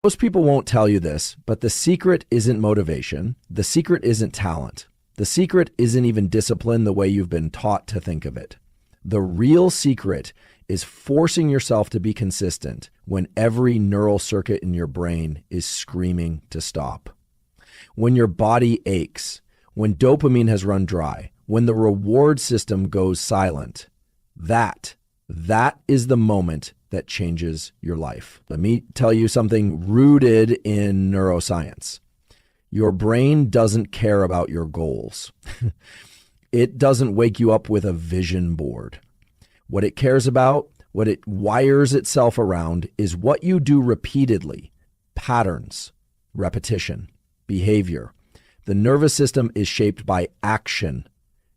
Most people won't tell you this, but the secret isn't motivation. The secret isn't talent. The secret isn't even discipline the way you've been taught to think of it. The real secret is forcing yourself to be consistent when every neural circuit in your brain is screaming to stop. When your body aches, when dopamine has run dry, when the reward system goes silent, that is the moment that changes your life. Let me tell you something rooted in neuroscience. Your brain doesn't care about your goals. It doesn't wake you up with a vision board. What it cares about, what it wires itself around, is what you do repeatedly. Patterns, repetition, behavior. The nervous system is shaped by action,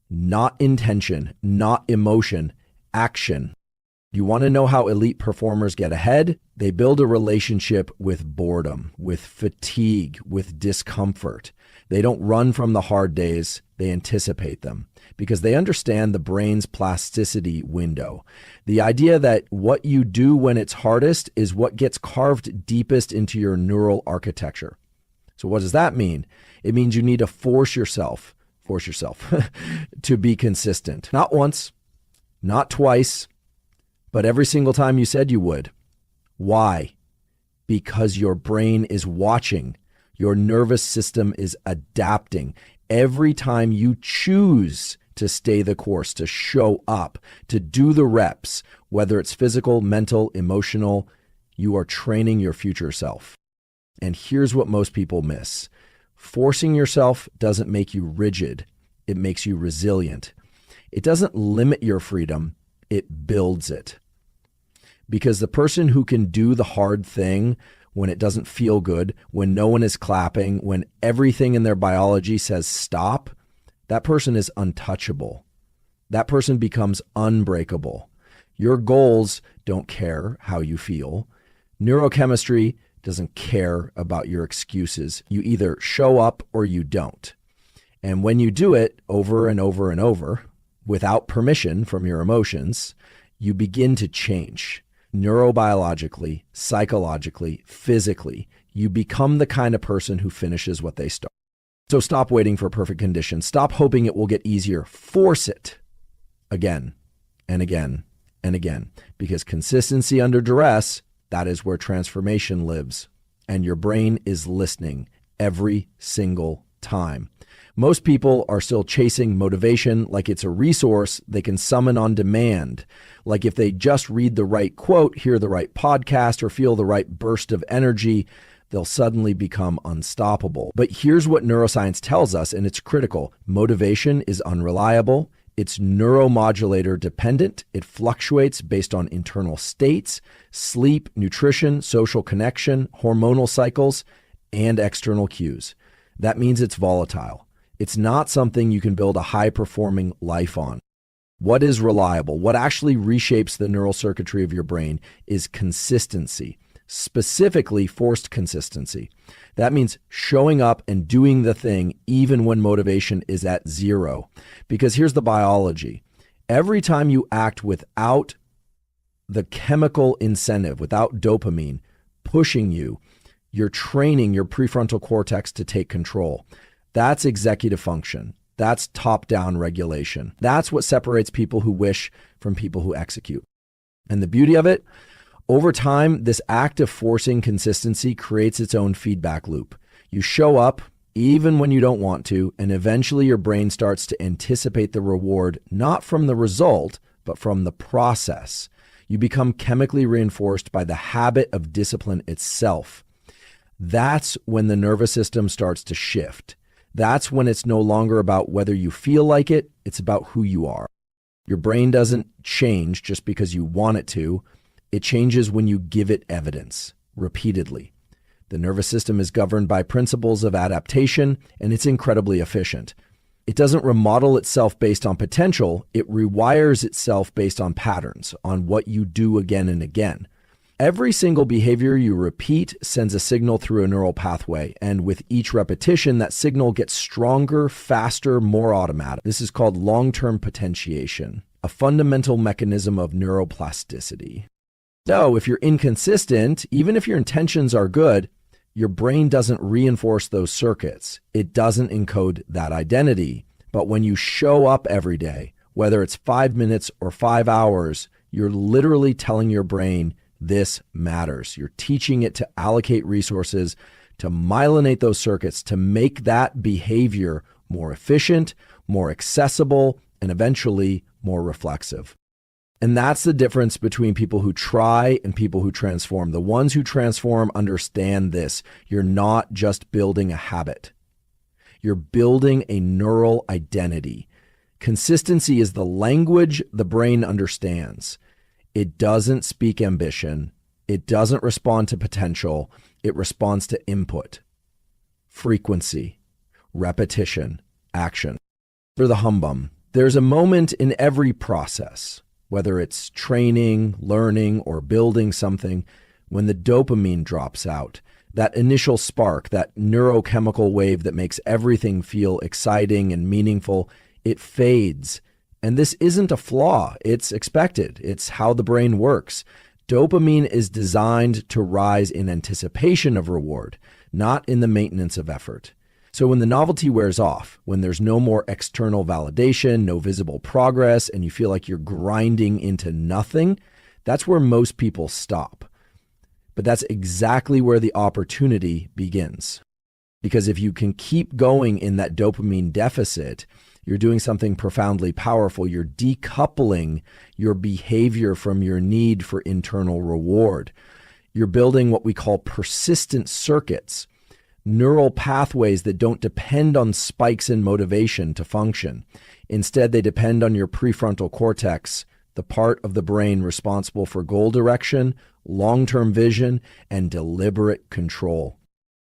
not intention, not emotion, action. You want to know how elite performers get ahead? They build a relationship with boredom, with fatigue, with discomfort. They don't run from the hard days, they anticipate them because they understand the brain's plasticity window. The idea that what you do when it's hardest is what gets carved deepest into your neural architecture. So what does that mean? It means you need to force yourself to be consistent. Not once, not twice, but every single time you said you would. Why? Because your brain is watching. Your nervous system is adapting. Every time you choose to stay the course, to show up, to do the reps, whether it's physical, mental, emotional, you are training your future self. And here's what most people miss. Forcing yourself doesn't make you rigid. It makes you resilient. It doesn't limit your freedom. It builds it. Because the person who can do the hard thing when it doesn't feel good, when no one is clapping, when everything in their biology says stop, that person is untouchable. That person becomes unbreakable. Your goals don't care how you feel. Neurochemistry doesn't care about your excuses. You either show up or you don't. And when you do it over and over and over, without permission from your emotions, you begin to change. Neurobiologically, psychologically, physically, you become the kind of person who finishes what they start. So stop waiting for perfect conditions. Stop hoping it will get easier. Force it again and again and again. Because consistency under duress, that is where transformation lives. And your brain is listening every single time. Most people are still chasing motivation like it's a resource they can summon on demand. Like if they just read the right quote, hear the right podcast, or feel the right burst of energy, they'll suddenly become unstoppable. But here's what neuroscience tells us, and it's critical. Motivation is unreliable. It's neuromodulator dependent. It fluctuates based on internal states, sleep, nutrition, social connection, hormonal cycles, and external cues. That means it's volatile. It's not something you can build a high-performing life on. What is reliable? What actually reshapes the neural circuitry of your brain is consistency, specifically forced consistency. That means showing up and doing the thing even when motivation is at zero. Because here's the biology. Every time you act without the chemical incentive, without dopamine pushing you, you're training your prefrontal cortex to take control. That's executive function. That's top-down regulation. That's what separates people who wish from people who execute. And the beauty of it, over time, this act of forcing consistency creates its own feedback loop. You show up even when you don't want to, and eventually your brain starts to anticipate the reward, not from the result, but from the process. You become chemically reinforced by the habit of discipline itself. That's when the nervous system starts to shift. That's when it's no longer about whether you feel like it, it's about who you are. Your brain doesn't change just because you want it to. It changes when you give it evidence, repeatedly. The nervous system is governed by principles of adaptation, and it's incredibly efficient. It doesn't remodel itself based on potential, it rewires itself based on patterns, on what you do again and again. Every single behavior you repeat sends a signal through a neural pathway, and with each repetition, that signal gets stronger, faster, more automatic. This is called long-term potentiation, a fundamental mechanism of neuroplasticity. So if you're inconsistent, even if your intentions are good, Your brain doesn't reinforce those circuits. It doesn't encode that identity. But when you show up every day, whether it's 5 minutes or 5 hours, you're literally telling your brain this matters. You're teaching it to allocate resources, to myelinate those circuits, to make that behavior more efficient, more accessible, and eventually more reflexive. And that's the difference between people who try and people who transform. The ones who transform understand this. You're not just building a habit. You're building a neural identity. Consistency is the language the brain understands. It doesn't speak ambition. It doesn't respond to potential. It responds to input, frequency, repetition, action. For the humbum, there's a moment in every process, whether it's training, learning, or building something, when the dopamine drops out. That initial spark, that neurochemical wave that makes everything feel exciting and meaningful, it fades. And this isn't a flaw. It's expected. It's how the brain works. Dopamine is designed to rise in anticipation of reward, not in the maintenance of effort. So when the novelty wears off, when there's no more external validation, no visible progress, and you feel like you're grinding into nothing, that's where most people stop. But that's exactly where the opportunity begins. Because if you can keep going in that dopamine deficit, you're doing something profoundly powerful. You're decoupling your behavior from your need for internal reward. You're building what we call persistent circuits, neural pathways that don't depend on spikes in motivation to function. Instead, they depend on your prefrontal cortex, the part of the brain responsible for goal direction, long-term vision, and deliberate control.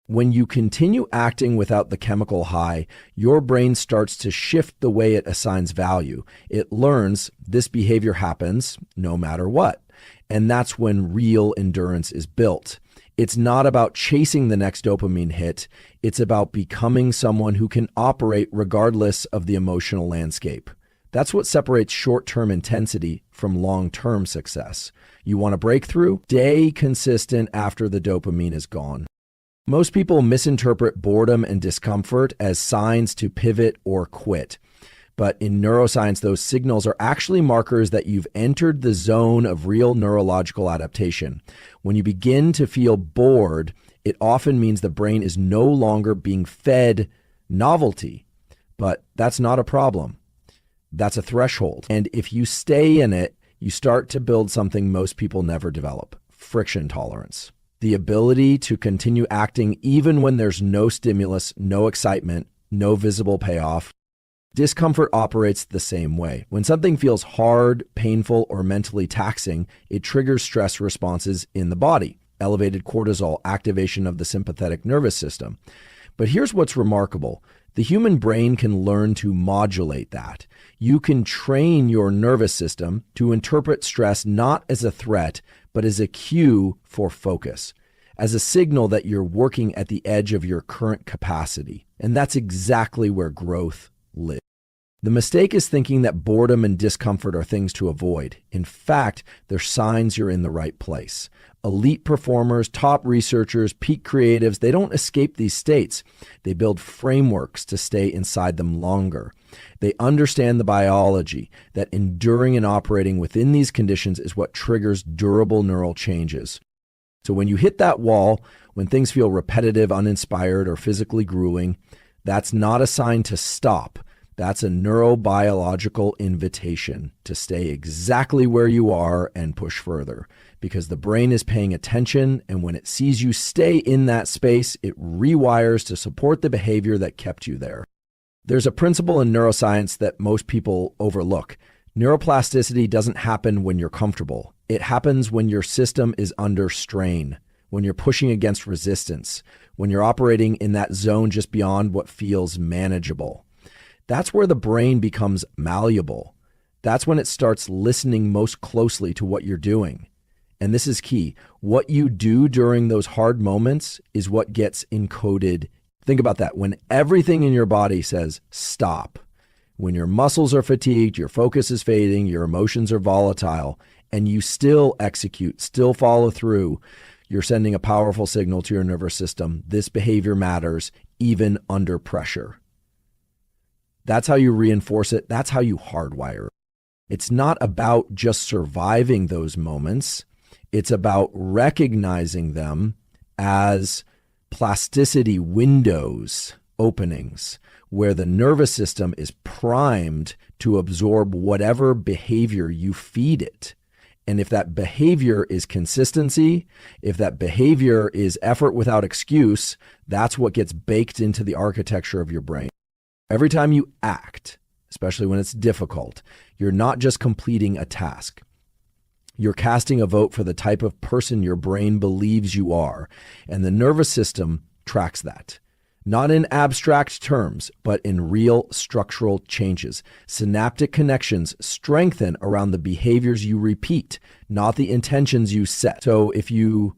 When you continue acting without the chemical high, your brain starts to shift the way it assigns value. It learns this behavior happens no matter what. And that's when real endurance is built. It's not about chasing the next dopamine hit. It's about becoming someone who can operate regardless of the emotional landscape. That's what separates short-term intensity from long-term success. You want a breakthrough? Stay consistent after the dopamine is gone. Most people misinterpret boredom and discomfort as signs to pivot or quit. But in neuroscience, those signals are actually markers that you've entered the zone of real neurological adaptation. When you begin to feel bored, it often means the brain is no longer being fed novelty. But that's not a problem. That's a threshold. And if you stay in it, you start to build something most people never develop: friction tolerance. The ability to continue acting even when there's no stimulus, no excitement, no visible payoff. Discomfort operates the same way. When something feels hard, painful, or mentally taxing, it triggers stress responses in the body: elevated cortisol, activation of the sympathetic nervous system. But here's what's remarkable. The human brain can learn to modulate that. You can train your nervous system to interpret stress not as a threat, but as a cue for focus, as a signal that you're working at the edge of your current capacity. And that's exactly where growth lives. The mistake is thinking that boredom and discomfort are things to avoid. In fact, they're signs you're in the right place. Elite performers, top researchers, peak creatives, they don't escape these states. They build frameworks to stay inside them longer. They understand the biology, that enduring and operating within these conditions is what triggers durable neural changes. So when you hit that wall, when things feel repetitive, uninspired, or physically grueling, that's not a sign to stop. That's a neurobiological invitation to stay exactly where you are and push further, because the brain is paying attention, and when it sees you stay in that space, it rewires to support the behavior that kept you there. There's a principle in neuroscience that most people overlook. Neuroplasticity doesn't happen when you're comfortable. It happens when your system is under strain, when you're pushing against resistance, when you're operating in that zone just beyond what feels manageable. That's where the brain becomes malleable. That's when it starts listening most closely to what you're doing. And this is key. What you do during those hard moments is what gets encoded. Think about that. When everything in your body says stop, when your muscles are fatigued, your focus is fading, your emotions are volatile, and you still execute, still follow through, You're sending a powerful signal to your nervous system. This behavior matters even under pressure. That's how you reinforce it. That's how you hardwire it. It's not about just surviving those moments. It's about recognizing them as plasticity windows, openings, where the nervous system is primed to absorb whatever behavior you feed it. And if that behavior is consistency, if that behavior is effort without excuse, that's what gets baked into the architecture of your brain. Every time you act, especially when it's difficult, you're not just completing a task. You're casting a vote for the type of person your brain believes you are. And the nervous system tracks that. Not in abstract terms, but in real structural changes. Synaptic connections strengthen around the behaviors you repeat, not the intentions you set. So if you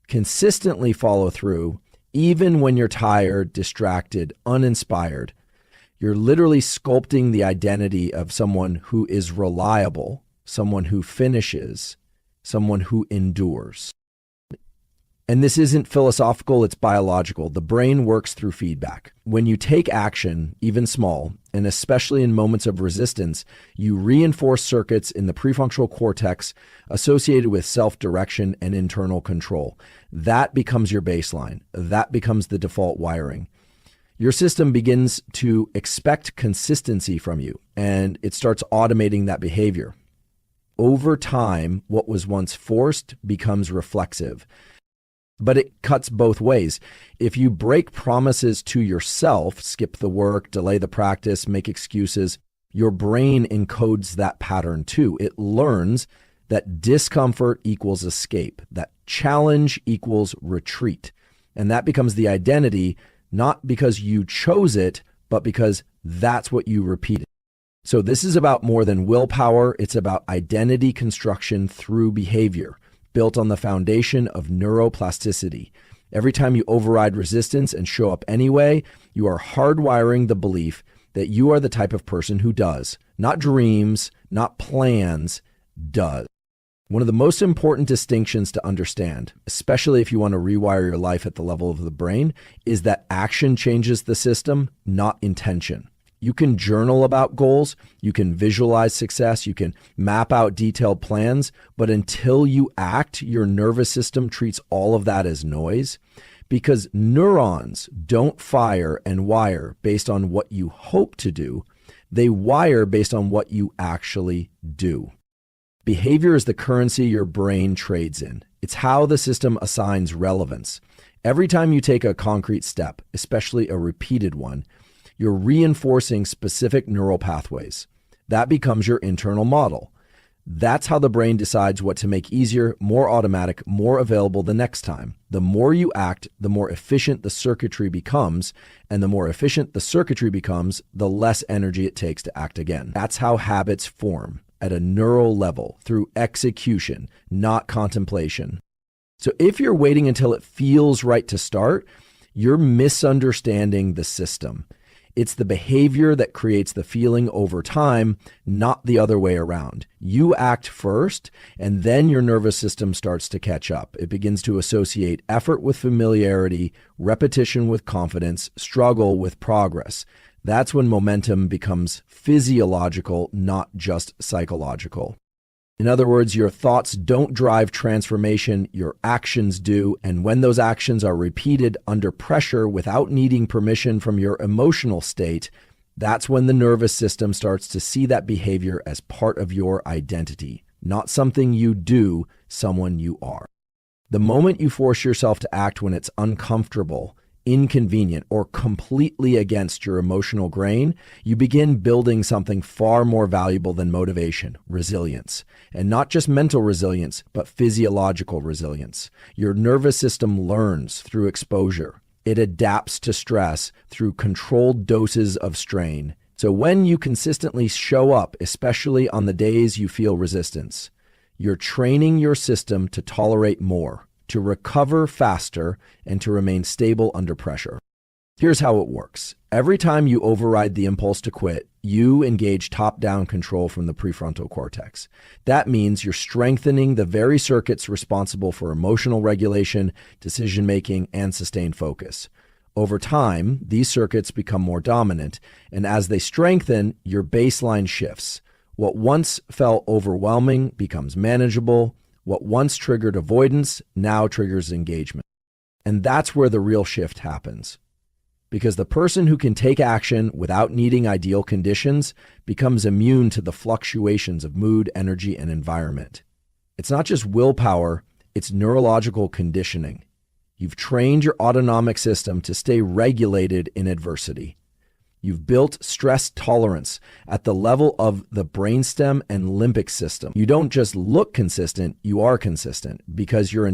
consistently follow through, even when you're tired, distracted, uninspired, you're literally sculpting the identity of someone who is reliable, someone who finishes, someone who endures. And this isn't philosophical, it's biological. The brain works through feedback. When you take action, even small, and especially in moments of resistance, you reinforce circuits in the prefrontal cortex associated with self-direction and internal control. That becomes your baseline. That becomes the default wiring. Your system begins to expect consistency from you, and it starts automating that behavior. Over time, what was once forced becomes reflexive. But it cuts both ways. If you break promises to yourself, skip the work, delay the practice, make excuses, your brain encodes that pattern too. It learns that discomfort equals escape, that challenge equals retreat. And that becomes the identity, not because you chose it, but because that's what you repeated. So this is about more than willpower. It's about identity construction through behavior, built on the foundation of neuroplasticity. Every time you override resistance and show up anyway, you are hardwiring the belief that you are the type of person who does, not dreams, not plans, does. One of the most important distinctions to understand, especially if you want to rewire your life at the level of the brain, is that action changes the system, not intention. You can journal about goals, you can visualize success, you can map out detailed plans, but until you act, your nervous system treats all of that as noise, because neurons don't fire and wire based on what you hope to do. They wire based on what you actually do. Behavior is the currency your brain trades in. It's how the system assigns relevance. Every time you take a concrete step, especially a repeated one, you're reinforcing specific neural pathways. That becomes your internal model. That's how the brain decides what to make easier, more automatic, more available the next time. The more you act, the more efficient the circuitry becomes, and the more efficient the circuitry becomes, the less energy it takes to act again. That's how habits form at a neural level, through execution, not contemplation. So if you're waiting until it feels right to start, you're misunderstanding the system. It's the behavior that creates the feeling over time, not the other way around. You act first, and then your nervous system starts to catch up. It begins to associate effort with familiarity, repetition with confidence, struggle with progress. That's when momentum becomes physiological, not just psychological. In other words, your thoughts don't drive transformation, your actions do. And when those actions are repeated under pressure without needing permission from your emotional state, that's when the nervous system starts to see that behavior as part of your identity, not something you do, someone you are. The moment you force yourself to act when it's uncomfortable, inconvenient, or completely against your emotional grain, you begin building something far more valuable than motivation, resilience. And not just mental resilience, but physiological resilience. Your nervous system learns through exposure. It adapts to stress through controlled doses of strain. So when you consistently show up, especially on the days you feel resistance, you're training your system to tolerate more, to recover faster, and to remain stable under pressure. Here's how it works. Every time you override the impulse to quit, you engage top-down control from the prefrontal cortex. That means you're strengthening the very circuits responsible for emotional regulation, decision-making, and sustained focus. Over time, these circuits become more dominant, and as they strengthen, your baseline shifts. What once felt overwhelming becomes manageable. What once triggered avoidance now triggers engagement. And that's where the real shift happens. Because the person who can take action without needing ideal conditions becomes immune to the fluctuations of mood, energy, and environment. It's not just willpower, it's neurological conditioning. You've trained your autonomic system to stay regulated in adversity. You've built stress tolerance at the level of the brainstem and limbic system. You don't just look consistent, you are consistent because your